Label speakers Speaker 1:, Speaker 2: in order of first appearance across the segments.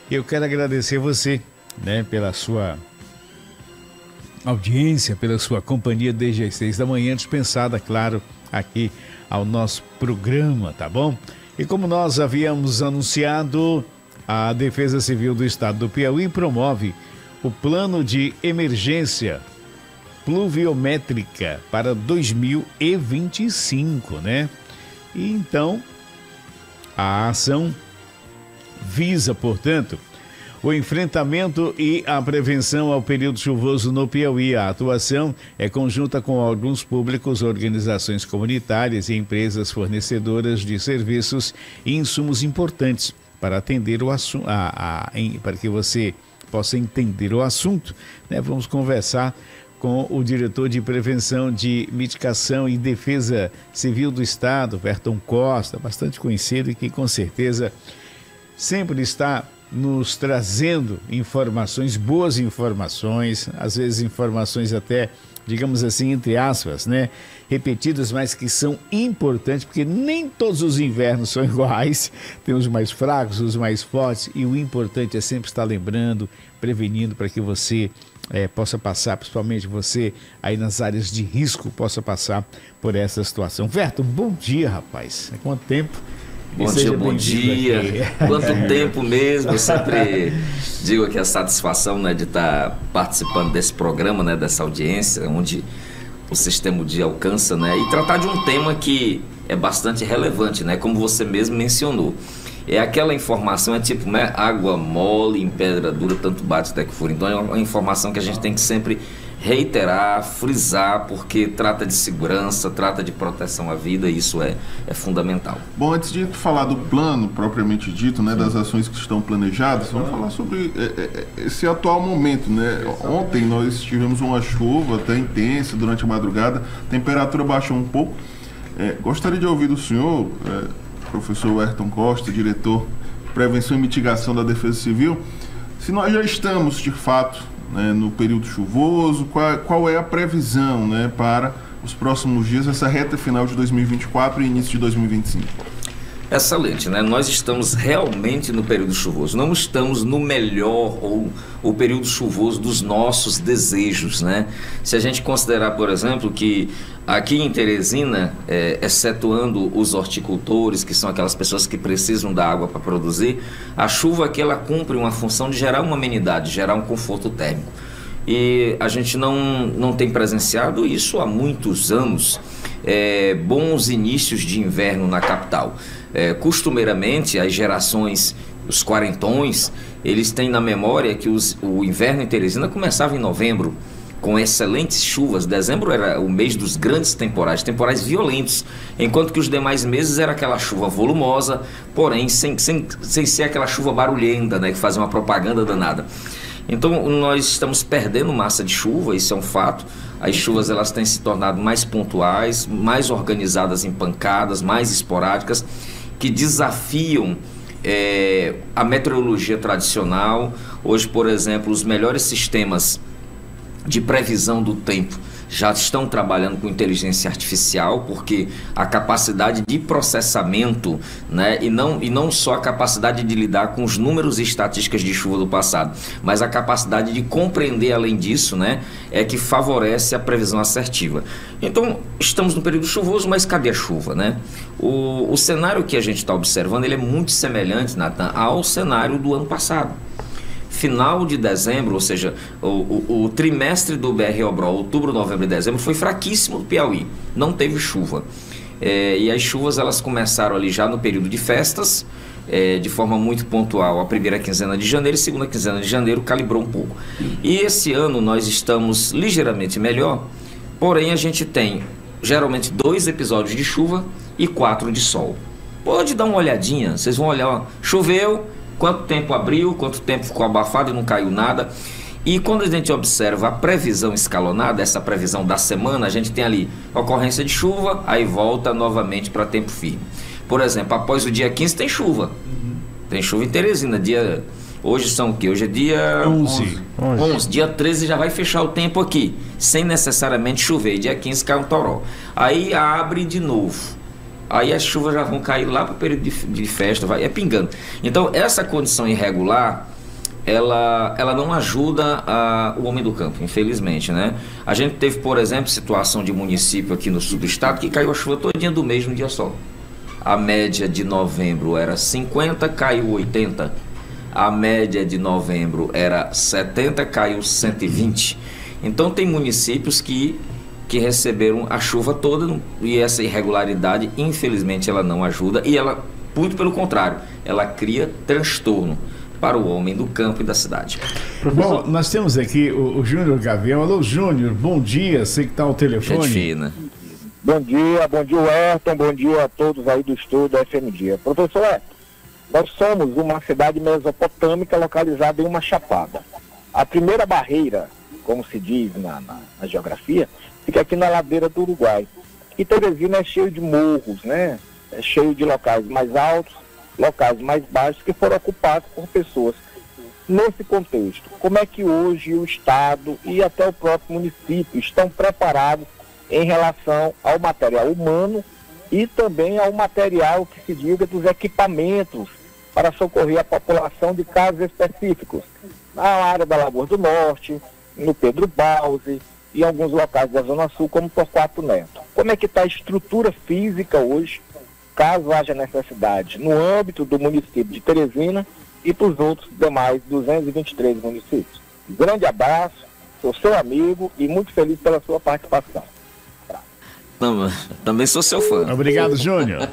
Speaker 1: Eu quero agradecer você, né, pela sua audiência, pela sua companhia desde as 6 da manhã, dispensada, claro, aqui ao nosso programa, tá bom? E como nós havíamos anunciado, a Defesa Civil do Estado do Piauí promove o Plano de Emergência Pluviométrica para 2025, né? E então, a ação visa, portanto, o enfrentamento e a prevenção ao período chuvoso no Piauí. A atuação é conjunta com órgãos públicos, organizações comunitárias e empresas fornecedoras de serviços e insumos importantes para atender o assunto, para que você possa entender o assunto, né? Vamos conversar com o diretor de Prevenção de Mitigação e Defesa Civil do Estado, Verton Costa, bastante conhecido e que com certeza sempre está nos trazendo informações, boas informações, às vezes informações até, digamos assim, entre aspas, né? Repetidas, mas que são importantes, porque nem todos os invernos são iguais, tem os mais fracos, os mais fortes, e o importante é sempre estar lembrando, prevenindo para que você possa passar, principalmente você aí nas áreas de risco, possa passar por essa situação. Verto, bom dia, rapaz. Há quanto tempo?
Speaker 2: Bom dia. Quanto tempo mesmo, eu sempre digo que a satisfação, né, de estar participando desse programa, né, dessa audiência, onde o Sistema U Dia alcança, né, e tratar de um tema que é bastante relevante, né, como você mesmo mencionou. É aquela informação, é tipo, né, água mole em pedra dura, tanto bate até que fura. Então é uma informação que a gente tem que sempre reiterar, frisar, porque trata de segurança, trata de proteção à vida, e isso é fundamental.
Speaker 3: Bom, antes de falar do plano propriamente dito, né, das ações que estão planejadas, vamos falar sobre esse atual momento, né? Ontem nós tivemos uma chuva até intensa durante a madrugada, a temperatura baixou um pouco. Gostaria de ouvir do senhor, professor Verton Costa, diretor de Prevenção e Mitigação da Defesa Civil, se nós já estamos, de fato, né, no período chuvoso, qual é a previsão, né, para os próximos dias, essa reta final de 2024 e início de 2025?
Speaker 2: Excelente, né? Nós estamos realmente no período chuvoso, não estamos no melhor ou o período chuvoso dos nossos desejos, né? Se a gente considerar, por exemplo, que aqui em Teresina, excetuando os horticultores, que são aquelas pessoas que precisam da água para produzir, a chuva aqui ela cumpre uma função de gerar uma amenidade, gerar um conforto térmico. E a gente não tem presenciado isso há muitos anos, bons inícios de inverno na capital. Costumeiramente, as gerações, os quarentões, eles têm na memória que o inverno em Teresina começava em novembro, com excelentes chuvas. Dezembro era o mês dos grandes temporais violentos, enquanto que os demais meses era aquela chuva volumosa, porém sem ser aquela chuva barulhenta, né, que fazia uma propaganda danada. Então nós estamos perdendo massa de chuva, isso é um fato. As chuvas elas têm se tornado mais pontuais, mais organizadas em pancadas, mais esporádicas, que desafiam a meteorologia tradicional. Hoje, por exemplo, os melhores sistemas de previsão do tempo já estão trabalhando com inteligência artificial, porque a capacidade de processamento, né, e não só a capacidade de lidar com os números e estatísticas de chuva do passado, mas a capacidade de compreender além disso, né, é que favorece a previsão assertiva. Então, estamos no período chuvoso, mas cadê a chuva, né? O cenário que a gente está observando, ele é muito semelhante, Nathan, ao cenário do ano passado. Final de dezembro, ou seja, o trimestre do BR-Obró, outubro, novembro e dezembro, foi fraquíssimo do Piauí, não teve chuva. E as chuvas elas começaram ali já no período de festas, de forma muito pontual, a primeira quinzena de janeiro e segunda quinzena de janeiro calibrou um pouco. E esse ano nós estamos ligeiramente melhor, porém a gente tem geralmente 2 episódios de chuva e 4 de sol. Pode dar uma olhadinha, vocês vão olhar, ó, choveu, quanto tempo abriu, quanto tempo ficou abafado e não caiu nada. E quando a gente observa a previsão escalonada, essa previsão da semana, a gente tem ali ocorrência de chuva, aí volta novamente para tempo firme. Por exemplo, após o dia 15 tem chuva. Tem chuva em Teresina. Hoje são o quê? Hoje é dia 11. Dia 13 já vai fechar o tempo aqui, sem necessariamente chover. Dia 15 cai um toró. Aí abre de novo. Aí as chuvas já vão cair lá para o período de festa, é pingando. Então, essa condição irregular, ela não ajuda o homem do campo, infelizmente, né? A gente teve, por exemplo, situação de município aqui no sul do estado que caiu a chuva todinha do mês no dia só. A média de novembro era 50, caiu 80. A média de novembro era 70, caiu 120. Então tem municípios que receberam a chuva toda e essa irregularidade, infelizmente, ela não ajuda e ela, muito pelo contrário, ela cria transtorno para o homem do campo e da cidade.
Speaker 1: Bom, nós temos aqui o Júnior Gavião. Alô, Júnior, bom dia, sei que está ao telefone.
Speaker 2: Gente fina.
Speaker 4: Bom dia, Ayrton, bom dia a todos aí do estúdio da FM Dia. Professor, nós somos uma cidade mesopotâmica localizada em uma chapada. A primeira barreira, como se diz na geografia, fica aqui na ladeira do Uruguai. E Teresina é cheio de morros, né? É cheio de locais mais altos, locais mais baixos que foram ocupados por pessoas. Nesse contexto, como é que hoje o Estado e até o próprio município estão preparados em relação ao material humano e também ao material que se diga dos equipamentos para socorrer a população de casos específicos, na área da Lagoa do Norte, no Pedro Bausi e em alguns locais da Zona Sul, como Torquato Neto. Como é que está a estrutura física hoje, caso haja necessidade, no âmbito do município de Teresina e para os outros demais 223 municípios? Grande abraço, sou seu amigo e muito feliz pela sua participação.
Speaker 2: Também sou seu fã.
Speaker 1: Obrigado, Júnior.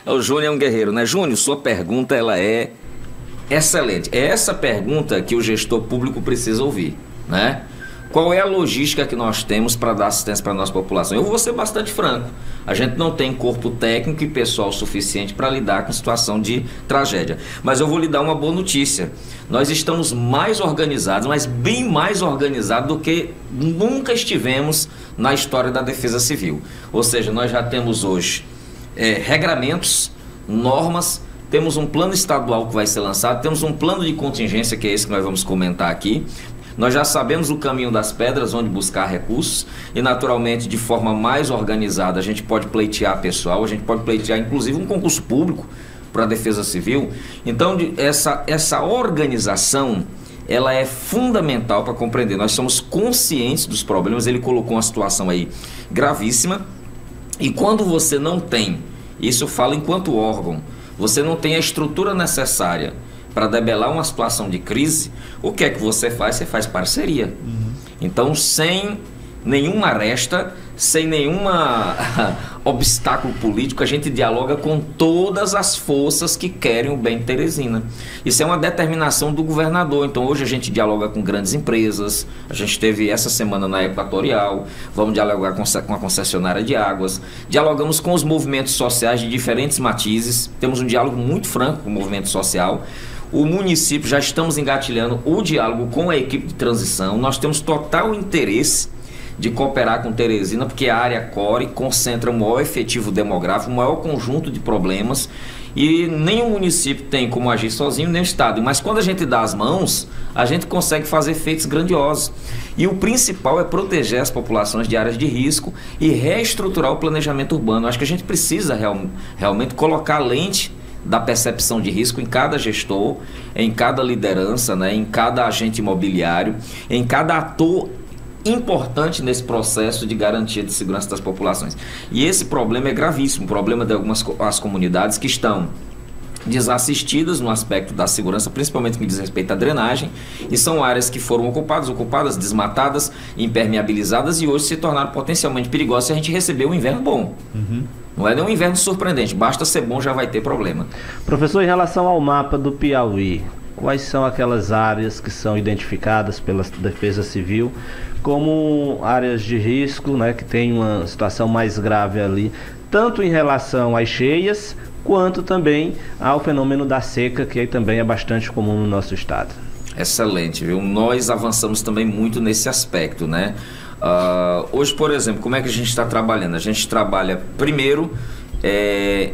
Speaker 2: O Júnior é um guerreiro, né? Júnior, sua pergunta ela é excelente. É essa pergunta que o gestor público precisa ouvir, né? Qual é a logística que nós temos para dar assistência para a nossa população? Eu vou ser bastante franco. A gente não tem corpo técnico e pessoal suficiente para lidar com situação de tragédia. Mas eu vou lhe dar uma boa notícia. Nós estamos mais organizados, mas bem mais organizados do que nunca estivemos na história da Defesa Civil. Ou seja, nós já temos hoje regramentos, normas, temos um plano estadual que vai ser lançado, temos um plano de contingência, que é esse que nós vamos comentar aqui. Nós já sabemos o caminho das pedras, onde buscar recursos e, naturalmente, de forma mais organizada, a gente pode pleitear pessoal, a gente pode pleitear, inclusive, um concurso público para a Defesa Civil. Então, essa organização, ela é fundamental para compreender. Nós somos conscientes dos problemas, ele colocou uma situação aí gravíssima e quando você não tem, isso eu falo enquanto órgão, você não tem a estrutura necessária para debelar uma situação de crise, o que é que você faz? Você faz parceria. Então, sem nenhuma aresta, sem nenhum obstáculo político, a gente dialoga com todas as forças que querem o bem de Teresina. Isso é uma determinação do governador. Então, hoje a gente dialoga com grandes empresas, a gente teve essa semana na Equatorial, vamos dialogar com a concessionária de águas, dialogamos com os movimentos sociais de diferentes matizes, temos um diálogo muito franco com o movimento social. O município, já estamos engatilhando o diálogo com a equipe de transição. Nós temos total interesse de cooperar com Teresina, porque a área core concentra o maior efetivo demográfico, o maior conjunto de problemas, e nem o município tem como agir sozinho, nem o Estado. Mas quando a gente dá as mãos, a gente consegue fazer feitos grandiosos. E o principal é proteger as populações de áreas de risco e reestruturar o planejamento urbano. Acho que a gente precisa realmente colocar a lente da percepção de risco em cada gestor, em cada liderança, né, em cada agente imobiliário, em cada ator importante nesse processo de garantia de segurança das populações. E esse problema é gravíssimo, o problema de algumas as comunidades que estão desassistidas no aspecto da segurança, principalmente no que diz respeito à drenagem, e são áreas que foram ocupadas, desmatadas, impermeabilizadas e hoje se tornaram potencialmente perigosas se a gente receber um inverno bom. Não é nem um inverno surpreendente, basta ser bom, já vai ter problema.
Speaker 5: Professor, em relação ao mapa do Piauí, quais são aquelas áreas que são identificadas pela Defesa Civil como áreas de risco, né, que tem uma situação mais grave ali, tanto em relação às cheias, quanto também ao fenômeno da seca, que aí também é bastante comum no nosso estado?
Speaker 2: Excelente, viu? Nós avançamos também muito nesse aspecto, né? Hoje, por exemplo, como é que a gente está trabalhando? A gente trabalha primeiro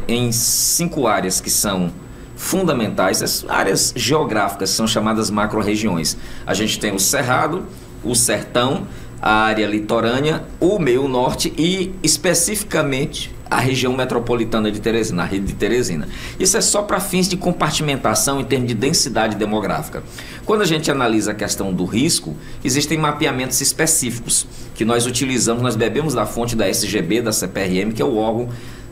Speaker 2: em 5 áreas que são fundamentais. As áreas geográficas são chamadas macro-regiões. A gente tem o Cerrado, o Sertão, a área litorânea, o meio norte e especificamente a região metropolitana de Teresina, a rede de Teresina. Isso é só para fins de compartimentação em termos de densidade demográfica. Quando a gente analisa a questão do risco, existem mapeamentos específicos que nós utilizamos, nós bebemos da fonte da SGB, da CPRM, que é o órgão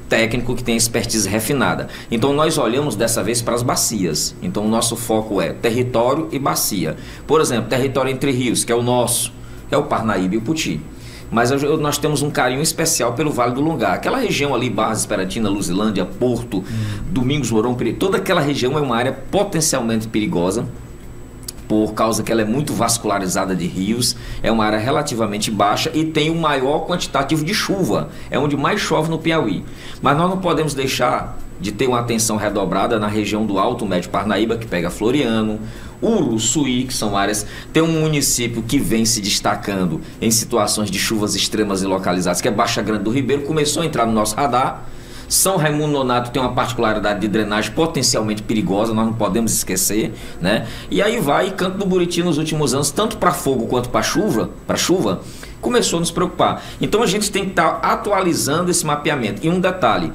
Speaker 2: técnico que tem expertise refinada. Então nós olhamos dessa vez para as bacias. Então o nosso foco é território e bacia. Por exemplo, território entre rios, que é o nosso, é o Parnaíba e o Puti. Mas nós temos um carinho especial pelo Vale do Longar. Aquela região ali, Barras, Esperantina, Luzilândia, Porto, Domingos, Mourão, toda aquela região é uma área potencialmente perigosa, por causa que ela é muito vascularizada de rios, é uma área relativamente baixa e tem o maior quantitativo de chuva, é onde mais chove no Piauí. Mas nós não podemos deixar de ter uma atenção redobrada na região do Alto Médio Parnaíba, que pega Floriano, Uruçuí, que são áreas... Tem um município que vem se destacando em situações de chuvas extremas e localizadas, que é Baixa Grande do Ribeiro, começou a entrar no nosso radar. São Raimundo Nonato tem uma particularidade de drenagem potencialmente perigosa, nós não podemos esquecer, né? E aí vai, Canto do Buriti nos últimos anos, tanto para fogo quanto para chuva, começou a nos preocupar. Então a gente tem que estar atualizando esse mapeamento. E um detalhe,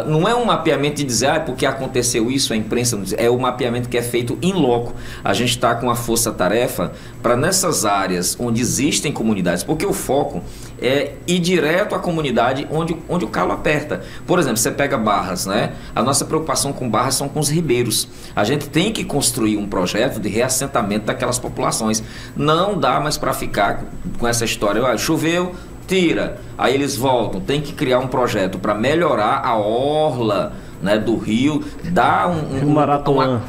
Speaker 2: não é um mapeamento de dizer, porque aconteceu isso, a imprensa não diz, é o mapeamento que é feito in loco. A gente está com a força-tarefa para nessas áreas onde existem comunidades, porque o foco é ir direto à comunidade onde o calo aperta. Por exemplo, você pega Barras, né? A nossa preocupação com Barras são com os ribeiros. A gente tem que construir um projeto de reassentamento daquelas populações. Não dá mais para ficar com essa história, choveu, tira, aí eles voltam. Tem que criar um projeto para melhorar a orla, né, do rio, dar o Marapuã,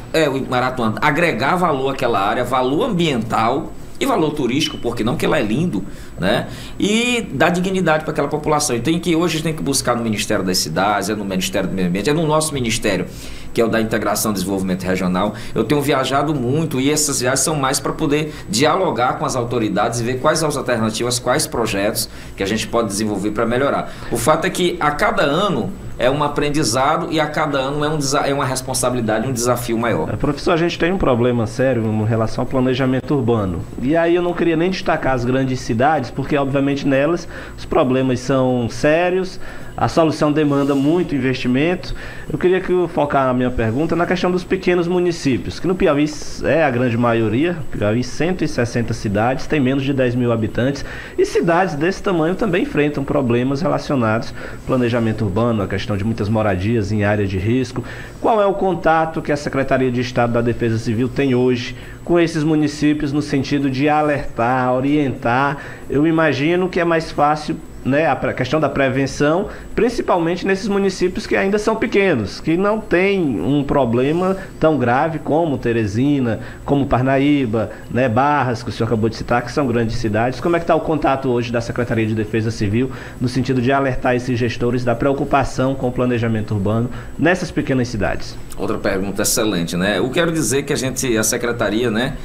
Speaker 2: agregar valor àquela área, valor ambiental e valor turístico, porque não, que lá é lindo, né? E dar dignidade para aquela população. Então, hoje a gente tem que buscar no Ministério das Cidades, é no Ministério do Meio Ambiente, é no nosso ministério, que é o da Integração e Desenvolvimento Regional. Eu tenho viajado muito e essas viagens são mais para poder dialogar com as autoridades e ver quais são as alternativas, quais projetos que a gente pode desenvolver para melhorar. O fato é que a cada ano é um aprendizado e a cada ano é uma responsabilidade, um desafio maior.
Speaker 5: Professor, a gente tem um problema sério em relação ao planejamento urbano. E aí eu não queria nem destacar as grandes cidades, porque obviamente nelas os problemas são sérios, a solução demanda muito investimento. Eu queria que eu focar a minha pergunta na questão dos pequenos municípios, que no Piauí é a grande maioria. Piauí, 160 cidades, tem menos de 10 mil habitantes, e cidades desse tamanho também enfrentam problemas relacionados ao planejamento urbano, a questão de muitas moradias em áreas de risco. Qual é o contato que a Secretaria de Estado da Defesa Civil tem hoje com esses municípios no sentido de alertar, orientar? Eu imagino que é mais fácil, né, a questão da prevenção, principalmente nesses municípios que ainda são pequenos, que não tem um problema tão grave como Teresina, como Parnaíba, né, Barras, que o senhor acabou de citar, que são grandes cidades. Como é que está o contato hoje da Secretaria de Defesa Civil no sentido de alertar esses gestores da preocupação com o planejamento urbano nessas pequenas cidades?
Speaker 2: Outra pergunta excelente, né? Eu quero dizer que a Secretaria, né,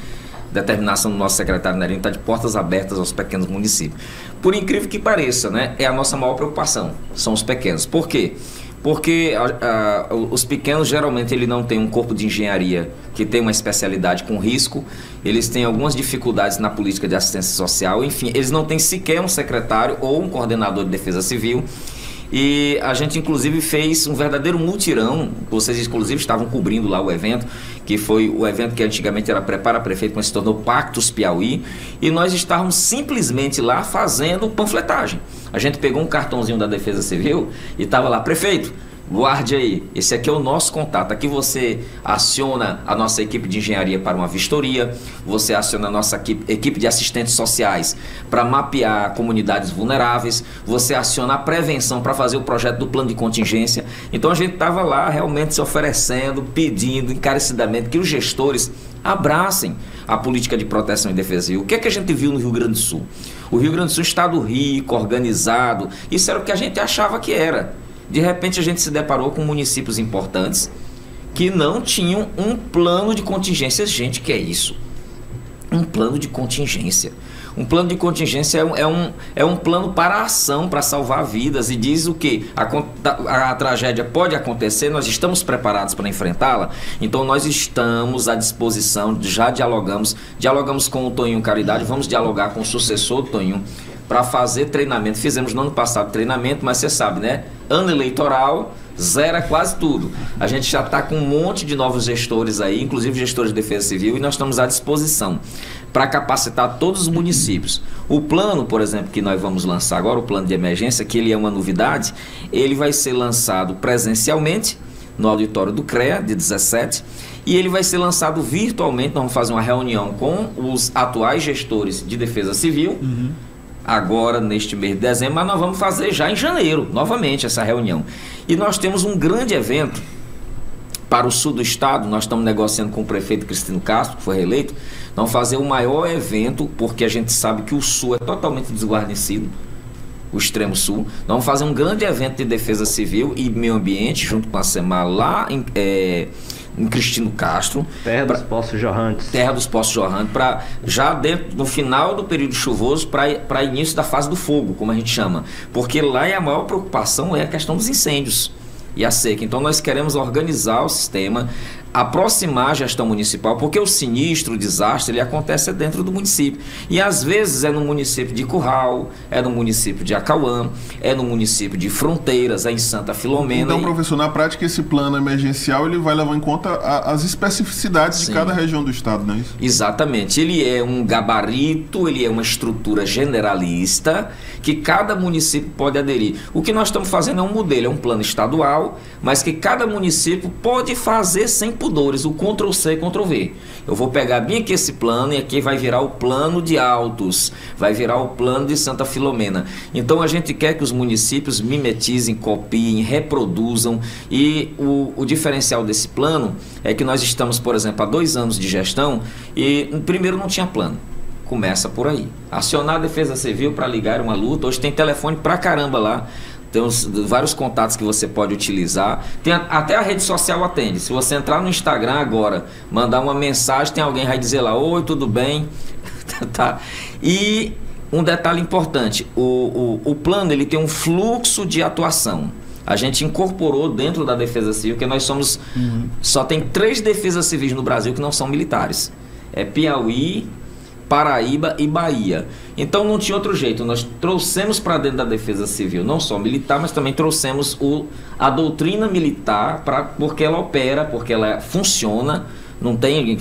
Speaker 2: determinação do nosso secretário Nerinho, está de portas abertas aos pequenos municípios. Por incrível que pareça, né, é a nossa maior preocupação, são os pequenos. Por quê? Porque os pequenos, geralmente, ele não tem um corpo de engenharia que tem uma especialidade com risco, eles têm algumas dificuldades na política de assistência social, enfim, eles não têm sequer um secretário ou um coordenador de defesa civil. E a gente inclusive fez um verdadeiro mutirão, vocês inclusive estavam cobrindo lá o evento, que foi o evento que antigamente era Prepara Prefeito, mas se tornou Pactos Piauí, e nós estávamos simplesmente lá fazendo panfletagem. A gente pegou um cartãozinho da Defesa Civil e estava lá: prefeito, guarde aí, esse aqui é o nosso contato. Aqui você aciona a nossa equipe de engenharia para uma vistoria, você aciona a nossa equipe de assistentes sociais para mapear comunidades vulneráveis, você aciona a prevenção para fazer o projeto do plano de contingência. Então a gente estava lá realmente se oferecendo, pedindo encarecidamente que os gestores abracem a política de proteção e defesa civil. O que é que a gente viu no Rio Grande do Sul? O Rio Grande do Sul é um estado rico, organizado, isso era o que a gente achava que era. De repente a gente se deparou com municípios importantes que não tinham um plano de contingência. Gente, que é isso? Um plano de contingência. Um plano de contingência é um plano para a ação, para salvar vidas, e diz o quê? A tragédia pode acontecer, nós estamos preparados para enfrentá-la. Então nós estamos à disposição, já dialogamos com o Toninho Caridade, vamos dialogar com o sucessor do Toninho para fazer treinamento. Fizemos no ano passado treinamento, mas você sabe, né? ano eleitoral, zera quase tudo. A gente já está com um monte de novos gestores aí, inclusive gestores de Defesa Civil, e nós estamos à disposição para capacitar todos os municípios. O plano, por exemplo, que nós vamos lançar agora, o plano de emergência, que ele é uma novidade, ele vai ser lançado presencialmente no auditório do CREA, de 17, e ele vai ser lançado virtualmente. Nós vamos fazer uma reunião com os atuais gestores de Defesa Civil, agora neste mês de dezembro, mas nós vamos fazer já em janeiro, novamente, essa reunião. E nós temos um grande evento para o sul do estado. Nós estamos negociando com o prefeito Cristino Castro, que foi reeleito. Vamos fazer o maior evento, porque a gente sabe que o sul é totalmente desguarnecido, o extremo sul. Nós vamos fazer um grande evento de defesa civil e meio ambiente, junto com a SEMAR, lá em Cristino Castro.
Speaker 5: Terra dos Poços Jorrantes.
Speaker 2: Terra dos Poços Jorrantes, para já dentro, no final do período chuvoso, para início da fase do fogo, como a gente chama. Porque lá a maior preocupação é a questão dos incêndios e a seca. Então nós queremos organizar o sistema, aproximar a gestão municipal, porque o sinistro, o desastre, ele acontece dentro do município. E às vezes é no município de Curral, é no município de Acauã, é no município de Fronteiras, é em Santa Filomena.
Speaker 3: Então, professor, na prática, esse plano emergencial ele vai levar em conta as especificidades de cada região do estado, não é isso?
Speaker 2: Exatamente. Ele é um gabarito, ele é uma estrutura generalista que cada município pode aderir. O que nós estamos fazendo é um modelo, é um plano estadual, mas que cada município pode fazer sem pudores, o Ctrl+C, Ctrl+V. Eu vou pegar bem aqui esse plano e aqui vai virar o plano de Altos, vai virar o plano de Santa Filomena. Então a gente quer que os municípios mimetizem, copiem, reproduzam, e o diferencial desse plano é que nós estamos, por exemplo, há 2 anos de gestão e primeiro não tinha plano. Começa por aí. Acionar a Defesa Civil para ligar uma luta. Hoje tem telefone pra caramba lá. Tem vários contatos que você pode utilizar. Até a rede social atende. Se você entrar no Instagram agora, mandar uma mensagem, tem alguém que vai dizer lá: oi, tudo bem? Tá. E um detalhe importante, o plano ele tem um fluxo de atuação. A gente incorporou dentro da Defesa Civil, que nós somos... Só tem 3 defesas civis no Brasil que não são militares. É Piauí, Paraíba e Bahia. Então não tinha outro jeito. Nós trouxemos para dentro da Defesa Civil, não só militar, mas também trouxemos a doutrina militar, porque ela opera, porque ela funciona, não tem,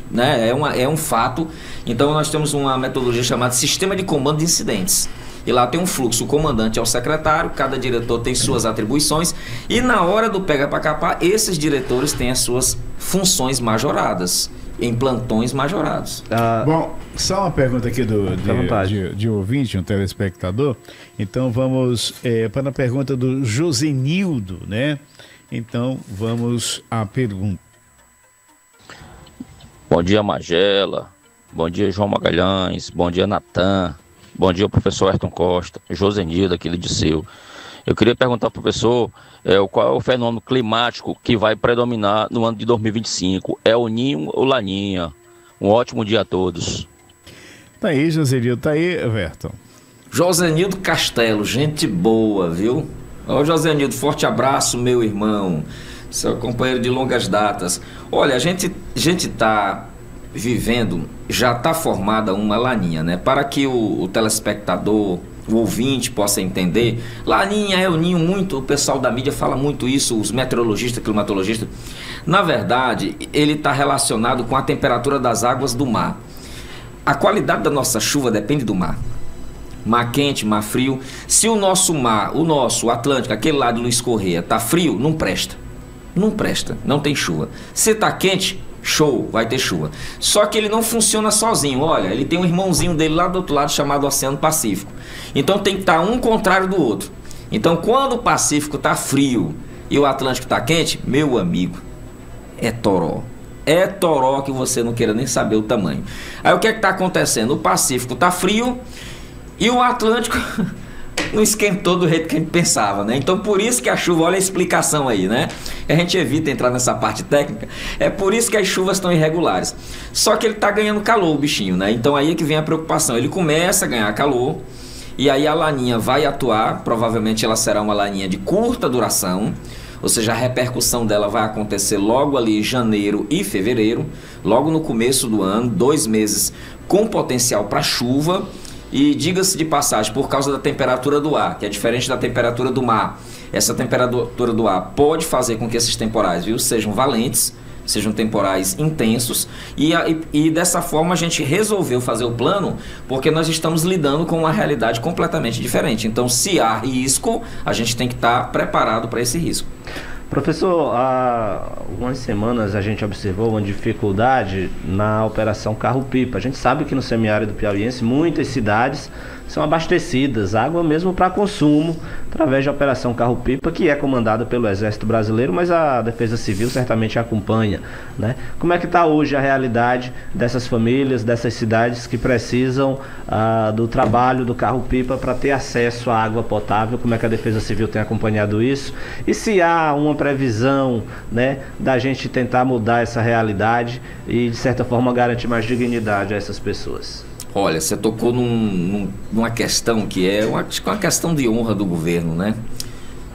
Speaker 2: né, é um fato. Então nós temos uma metodologia chamada Sistema de Comando de Incidentes. E lá tem um fluxo, o comandante é o secretário, cada diretor tem suas atribuições, e na hora do pega para capar, esses diretores têm as suas funções majoradas, em plantões majorados.
Speaker 1: Bom, só uma pergunta aqui de ouvinte, um telespectador. Então vamos para a pergunta do Josenildo, né? Então vamos à pergunta.
Speaker 6: Bom dia, Magela. Bom dia, João Magalhães. Bom dia, Natan. Bom dia, professor Ayrton Costa. Josenildo, aqui de Disseu. Eu queria perguntar ao professor qual é o fenômeno climático que vai predominar no ano de 2025. É o Ninho ou Laninha? Um ótimo dia a todos.
Speaker 1: Tá aí, Josenildo. Tá aí, Everton.
Speaker 2: Josenildo Castelo, gente boa, viu? Ô, Josenildo, forte abraço, meu irmão, seu companheiro de longas datas. Olha, a gente está vivendo, já está formada uma laninha, né? Para que o telespectador, o ouvinte possa entender, laninha é o ninho, muito, o pessoal da mídia fala muito isso, os meteorologistas, climatologistas. Na verdade, ele está relacionado com a temperatura das águas do mar. A qualidade da nossa chuva depende do mar. Mar quente, mar frio. Se o nosso mar, o Atlântico, aquele lá de Luiz Correia, está frio, não presta. Não presta, não tem chuva. Se está quente, show, vai ter chuva. Só que ele não funciona sozinho. Olha, ele tem um irmãozinho dele lá do outro lado chamado Oceano Pacífico. Então tem que estar um contrário do outro. Então quando o Pacífico está frio e o Atlântico está quente, meu amigo, é toró. É toró que você não queira nem saber o tamanho. Aí o que é que está acontecendo? O Pacífico está frio e o Atlântico não esquentou do jeito que a gente pensava, né? Então por isso que a chuva, olha a explicação aí, né? A gente evita entrar nessa parte técnica. É por isso que as chuvas estão irregulares. Só que ele está ganhando calor, o bichinho, né? Então aí é que vem a preocupação. Ele começa a ganhar calor e aí a laninha vai atuar. Provavelmente ela será uma laninha de curta duração, ou seja, a repercussão dela vai acontecer logo ali em janeiro e fevereiro, logo no começo do ano, 2 meses com potencial para chuva. E diga-se de passagem, por causa da temperatura do ar, que é diferente da temperatura do mar, essa temperatura do ar pode fazer com que esses temporais, viu, sejam valentes, sejam temporais intensos, e dessa forma a gente resolveu fazer o plano, porque nós estamos lidando com uma realidade completamente diferente. Então, se há risco, a gente tem que estar preparado para esse risco.
Speaker 5: Professor, há algumas semanas a gente observou uma dificuldade na operação carro-pipa. A gente sabe que no semiárido piauiense muitas cidades são abastecidas, água mesmo para consumo, através da operação carro-pipa, que é comandada pelo Exército Brasileiro, mas a Defesa Civil certamente acompanha, né? Como é que está hoje a realidade dessas famílias, dessas cidades que precisam do trabalho do carro-pipa para ter acesso à água potável? Como é que a Defesa Civil tem acompanhado isso? E se há uma previsão, né, da gente tentar mudar essa realidade e, de certa forma, garantir mais dignidade a essas pessoas?
Speaker 2: Olha, você tocou numa questão que é uma questão de honra do governo, né?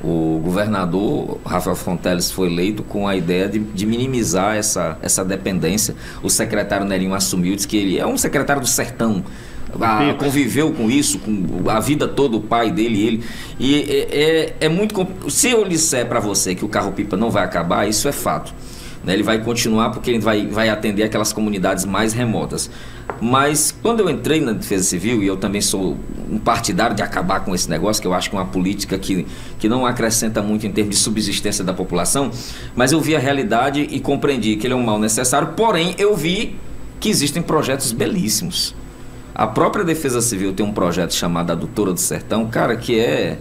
Speaker 2: O governador Rafael Fonteles foi eleito com a ideia de minimizar essa dependência. O secretário Nerinho assumiu, disse que ele é um secretário do sertão, conviveu com isso, com a vida toda, o pai dele, ele. É muito. Se eu disser para você que o carro-pipa não vai acabar, isso é fato. Ele vai continuar porque ele vai atender aquelas comunidades mais remotas. Mas quando eu entrei na Defesa Civil, e eu também sou um partidário de acabar com esse negócio, que eu acho que é uma política que não acrescenta muito em termos de subsistência da população, mas eu vi a realidade e compreendi que ele é um mal necessário, porém eu vi que existem projetos belíssimos. A própria Defesa Civil tem um projeto chamado Adutora do Sertão, cara, que é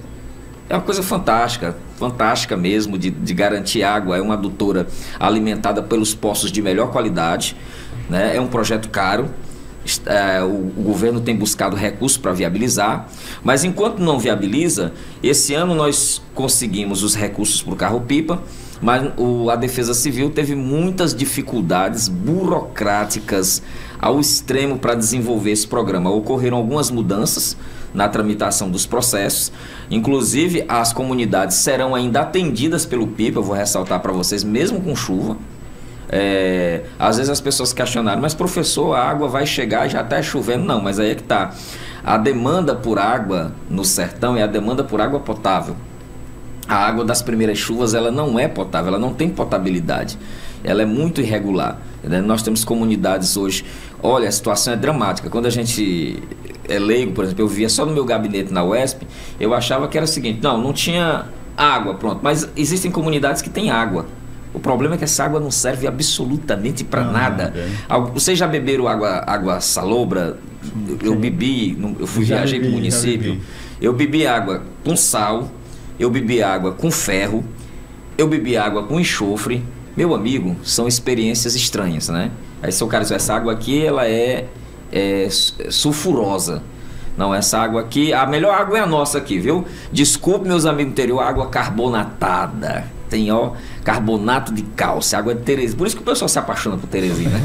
Speaker 2: uma coisa fantástica, fantástica mesmo, de garantir água. É uma adutora alimentada pelos poços de melhor qualidade, né? É um projeto caro, o governo tem buscado recursos para viabilizar, mas enquanto não viabiliza, esse ano nós conseguimos os recursos para o carro-pipa, mas a Defesa Civil teve muitas dificuldades burocráticas ao extremo para desenvolver esse programa. Ocorreram algumas mudanças na tramitação dos processos, inclusive as comunidades serão ainda atendidas pelo pipa, eu vou ressaltar para vocês, mesmo com chuva. Às vezes as pessoas questionaram, mas professor, a água vai chegar, já está chovendo. Não, mas aí é que está. A demanda por água no sertão é a demanda por água potável. A água das primeiras chuvas, ela não é potável, ela não tem potabilidade, ela é muito irregular, né? Nós temos comunidades hoje, olha, a situação é dramática. Quando a gente é leigo, por exemplo, eu via só no meu gabinete na UESP, eu achava que era o seguinte, não tinha água, pronto, mas existem comunidades que têm água. O problema é que essa água não serve absolutamente para nada. Vocês já beberam água salobra? Eu bebi, eu viajei para o município, eu bebi água com sal, eu bebi água com ferro, eu bebi água com enxofre. Meu amigo, são experiências estranhas, né? Aí se o cara diz, essa água aqui, ela é sulfurosa. Não, essa água aqui, a melhor água é a nossa aqui, viu? Desculpe, meus amigos do interior, água carbonatada. Tem, carbonato de cálcio, água de Teresina. Por isso que o pessoal se apaixona por Teresina.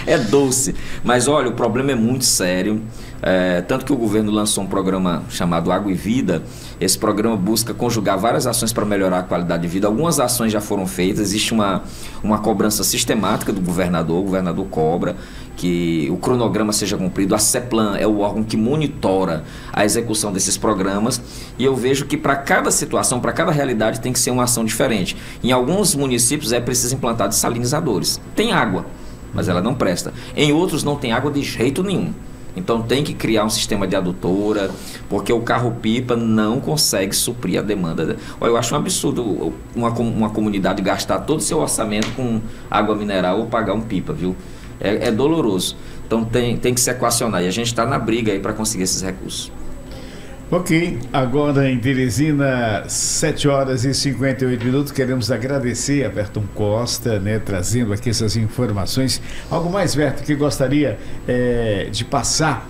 Speaker 2: É doce. Mas olha, o problema é muito sério. Tanto que o governo lançou um programa chamado Água e Vida. Esse programa busca conjugar várias ações para melhorar a qualidade de vida. Algumas ações já foram feitas. Existe uma cobrança sistemática do governador. O governador cobra que o cronograma seja cumprido. A CEPLAN é o órgão que monitora a execução desses programas. E eu vejo que para cada situação, para cada realidade, tem que ser uma ação diferente. Em alguns municípios é preciso implantar desalinizadores. Tem água, mas ela não presta. Em outros não tem água de jeito nenhum. Então tem que criar um sistema de adutora, porque o carro-pipa não consegue suprir a demanda. Olha, eu acho um absurdo uma comunidade gastar todo o seu orçamento com água mineral ou pagar um pipa, viu? É doloroso. Então tem que se equacionar. E a gente está na briga aí para conseguir esses recursos.
Speaker 1: Ok, agora em Teresina, 7h58. Queremos agradecer a Berton Costa, né, trazendo aqui essas informações. Algo mais, Berton, que gostaria de passar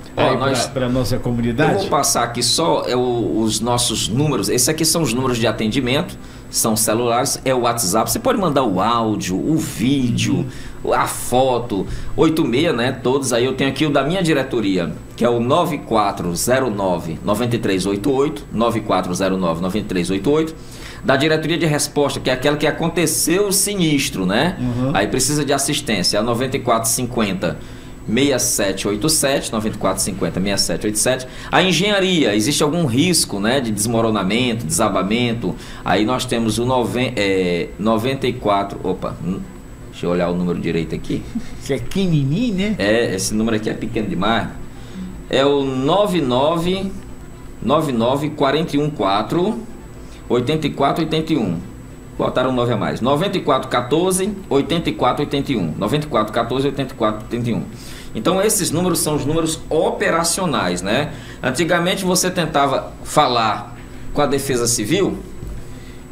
Speaker 1: para a nossa comunidade?
Speaker 2: Eu vou passar aqui só os nossos números. Esses aqui são os números de atendimento, são celulares, é o WhatsApp. Você pode mandar o áudio, o vídeo, a foto, 86, né? Todos aí. Eu tenho aqui o da minha diretoria, que é o 9409-9388, 9409-9388. Da diretoria de resposta, que é aquela que aconteceu o sinistro, né? Aí precisa de assistência, a 9450 6787, 9450 6787. A engenharia, existe algum risco, né, de desmoronamento, desabamento? Aí nós temos o 94, opa, deixa eu olhar o número direito aqui.
Speaker 1: Isso é pequenininho, né?
Speaker 2: Esse número aqui é pequeno demais. É o 414 8481. Botaram 9 a mais. 9414 8481. 9414 8481. Então esses números são os números operacionais, né? Antigamente você tentava falar com a Defesa Civil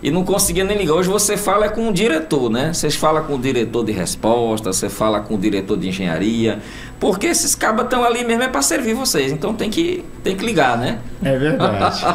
Speaker 2: e não conseguia nem ligar. Hoje você fala com o diretor, né? Você fala com o diretor de resposta, você fala com o diretor de engenharia, porque esses cabas estão ali mesmo é para servir vocês. Então tem que ligar, né?
Speaker 1: É verdade.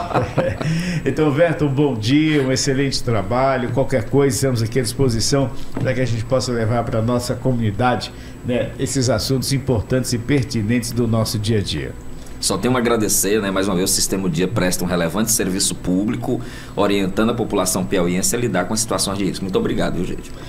Speaker 1: Então, Verton, bom dia, um excelente trabalho. Qualquer coisa, estamos aqui à disposição para que a gente possa levar para a nossa comunidade, né, esses assuntos importantes e pertinentes do nosso dia a dia.
Speaker 2: Só tenho a agradecer, né, mais uma vez, o Sistema Dia presta um relevante serviço público, orientando a população piauiense a lidar com as situações de risco. Muito obrigado, viu, gente?